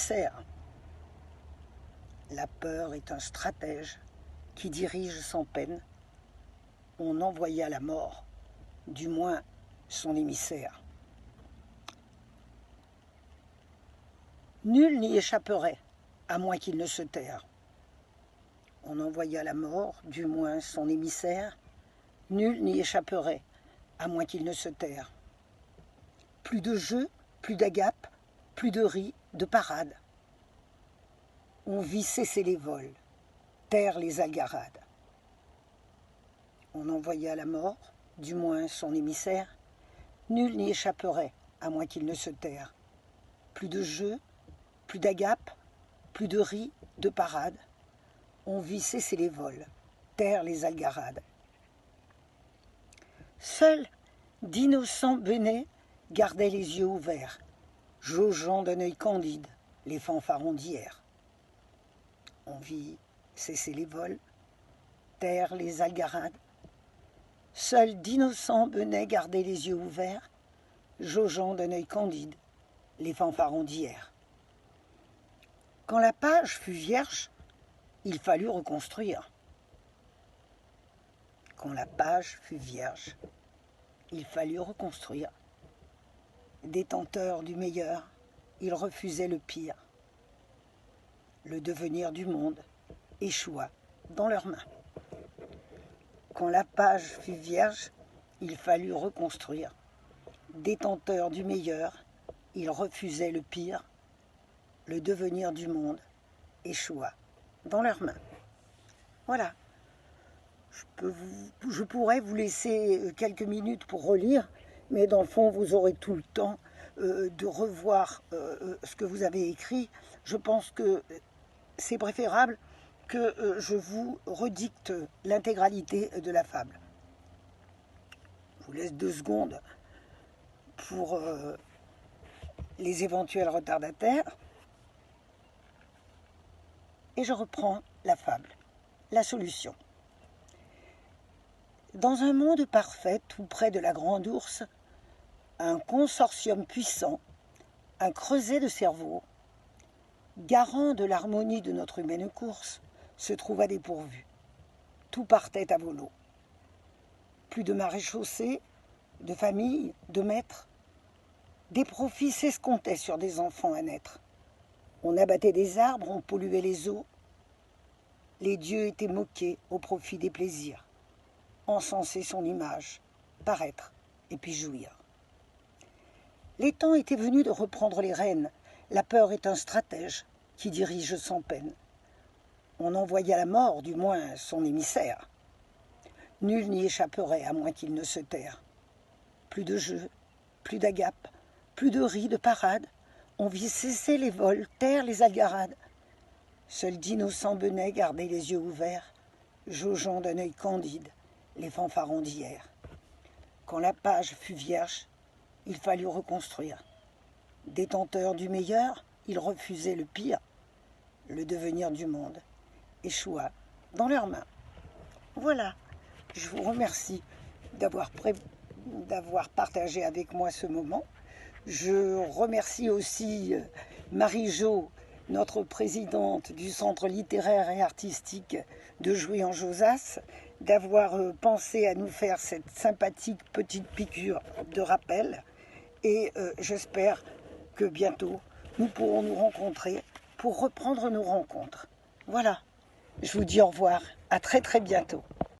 émissaire. La peur est un stratège qui dirige sans peine. On envoya la mort, du moins son émissaire. Nul n'y échapperait, à moins qu'il ne se taire. On envoya la mort, du moins son émissaire. Nul n'y échapperait, à moins qu'il ne se taire. Plus de jeux, plus d'agapes, plus de ris, de parades. On vit cesser les vols, taire les algarades. On envoya la mort, du moins son émissaire. Nul n'y échapperait, à moins qu'il ne se taire. Plus de jeux, plus d'agapes, plus de ris, de parades. On vit cesser les vols, taire les algarades. Seuls d'innocents benets gardaient les yeux ouverts, jaugeant d'un œil candide les fanfarons d'hier. On vit cesser les vols, taire les algarades. Seuls d'innocents benets gardaient les yeux ouverts, jaugeant d'un œil candide les fanfarons d'hier. Quand la page fut vierge, il fallut reconstruire. Quand la page fut vierge, il fallut reconstruire. Détenteurs du meilleur, ils refusaient le pire. Le devenir du monde échoua dans leurs mains. Quand la page fut vierge, il fallut reconstruire. Détenteurs du meilleur, ils refusaient le pire. Le devenir du monde échoua dans leurs mains. Voilà. Je pourrais vous laisser quelques minutes pour relire, mais dans le fond, vous aurez tout le temps de revoir ce que vous avez écrit. Je pense que c'est préférable que je vous redicte l'intégralité de la fable. Je vous laisse 2 secondes pour les éventuels retardataires. Et je reprends la fable, la solution. Dans un monde parfait, tout près de la grande ours, un consortium puissant, un creuset de cerveau, garant de l'harmonie de notre humaine course, se trouva dépourvu. Tout partait à volo. Plus de maréchaussée, de famille, de maîtres. Des profits s'escomptaient sur des enfants à naître. On abattait des arbres, on polluait les eaux. Les dieux étaient moqués au profit des plaisirs. Encenser son image, paraître et puis jouir. Les temps étaient venus de reprendre les rênes. La peur est un stratège qui dirige sans peine. On envoya la mort, du moins son émissaire. Nul n'y échapperait à moins qu'il ne se taire. Plus de jeux, plus d'agapes, plus de ris, de parades. On vit cesser les vols, taire les algarades. Seuls d'innocents benets gardaient les yeux ouverts, jaugeant d'un œil candide les fanfarons d'hier. Quand la page fut vierge, il fallut reconstruire. Détenteurs du meilleur, ils refusaient le pire. Le devenir du monde échoua dans leurs mains. Voilà, je vous remercie d'avoir partagé avec moi ce moment. Je remercie aussi Marie-Jo, notre présidente du Centre littéraire et artistique de Jouy-en-Josas, d'avoir pensé à nous faire cette sympathique petite piqûre de rappel. Et j'espère que bientôt, nous pourrons nous rencontrer pour reprendre nos rencontres. Voilà, je vous dis au revoir, à très très bientôt.